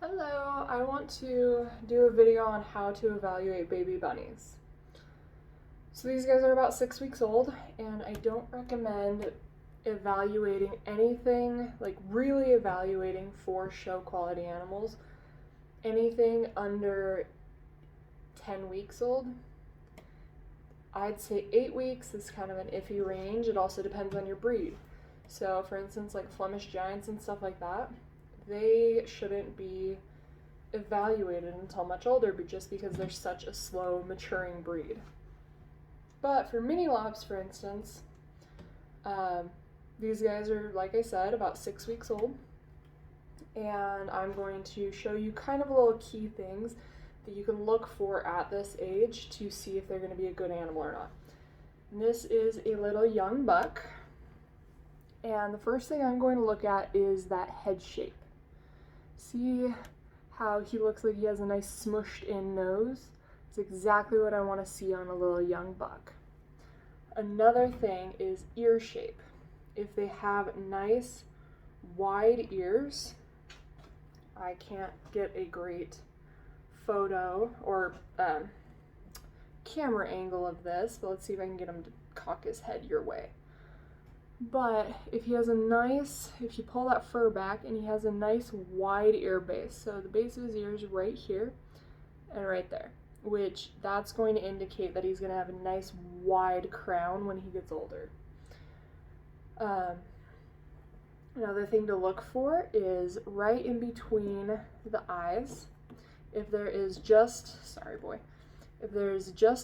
Hello, I want to do a video on how to evaluate baby bunnies. So these guys are about 6 weeks old, and I don't recommend evaluating anything, like really evaluating for show quality animals, anything under 10 weeks old. I'd say 8 weeks is kind of an iffy range. It also depends on your breed. So for instance, like Flemish Giants and stuff like that, they shouldn't be evaluated until much older just because they're such a slow maturing breed. But for mini Lops, for instance, these guys are, like I said, about 6 weeks old, and I'm going to show you kind of little key things that you can look for at this age to see if they're going to be a good animal or not. And this is a little young buck, and the first thing I'm going to look at is that head shape. See how he looks like he has a nice smushed in nose? It's exactly what I want to see on a little young buck. Another thing is ear shape. If they have nice wide ears, I can't get a great photo or camera angle of this, but let's see if I can get him to cock his head your way. But if you pull that fur back and he has a nice wide ear base, so the base of his ear is right here and right there, which that's going to indicate that he's going to have a nice wide crown when he gets older. Another thing to look for is right in between the eyes. If there is just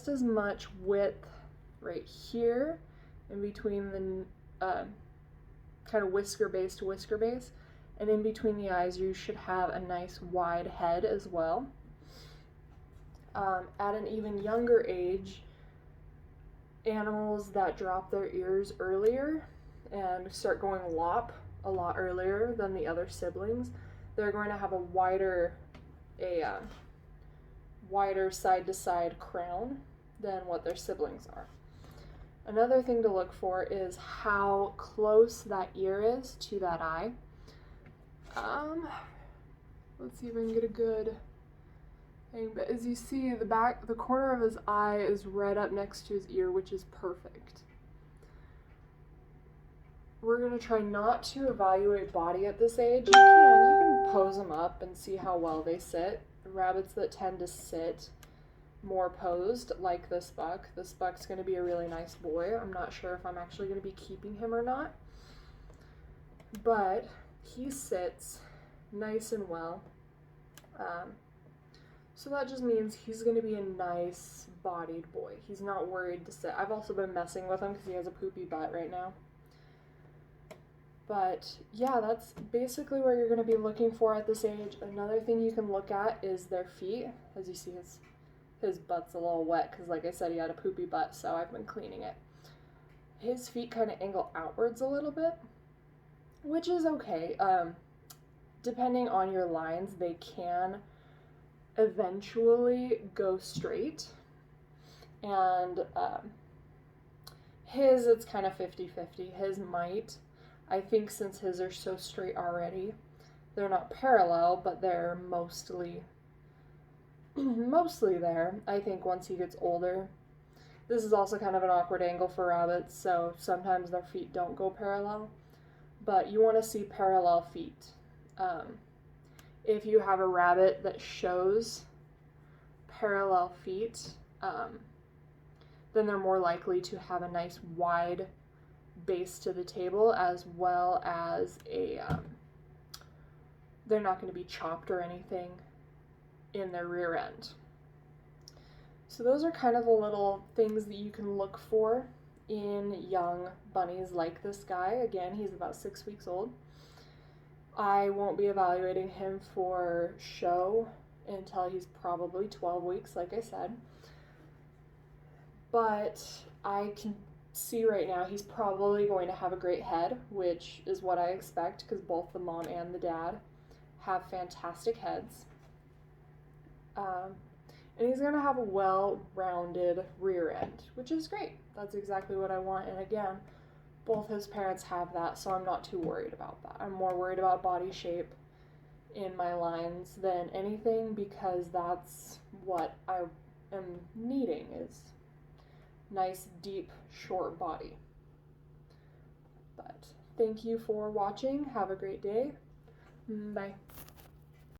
as much width right here in between the kind of whisker base to whisker base, and in between the eyes you should have a nice wide head as well. At an even younger age, animals that drop their ears earlier and start going lop a lot earlier than the other siblings, they're going to have a wider side-to-side crown than what their siblings are. Another thing to look for is how close that ear is to that eye. Let's see if I can get a good thing. But as you see, the corner of his eye is right up next to his ear, which is perfect. We're going to try not to evaluate body at this age. You can pose them up and see how well they sit. Rabbits that tend to sit more posed, like this buck. This buck's going to be a really nice boy. I'm not sure if I'm actually going to be keeping him or not, but he sits nice and well. So that just means he's going to be a nice bodied boy. He's not worried to sit. I've also been messing with him because he has a poopy butt right now. But yeah, that's basically what you're going to be looking for at this age. Another thing you can look at is their feet. As you see, his butt's a little wet because, like I said, he had a poopy butt, so I've been cleaning it. His feet kind of angle outwards a little bit, which is okay. Depending on your lines, they can eventually go straight. And it's kind of 50-50. His might. I think since his are so straight already, they're not parallel, but they're mostly there. I think once he gets older, this is also kind of an awkward angle for rabbits, so sometimes their feet don't go parallel, but you want to see parallel feet. If you have a rabbit that shows parallel feet, then they're more likely to have a nice wide base to the table, as well as they're not going to be chopped or anything in their rear end. So those are kind of the little things that you can look for in young bunnies like this guy. Again, he's about 6 weeks old. I won't be evaluating him for show until he's probably 12 weeks, like I said. But I can see right now he's probably going to have a great head, which is what I expect because both the mom and the dad have fantastic heads. And he's going to have a well-rounded rear end, which is great. That's exactly what I want. And again, both his parents have that, so I'm not too worried about that. I'm more worried about body shape in my lines than anything, because that's what I am needing, is nice, deep, short body. But thank you for watching. Have a great day. Bye.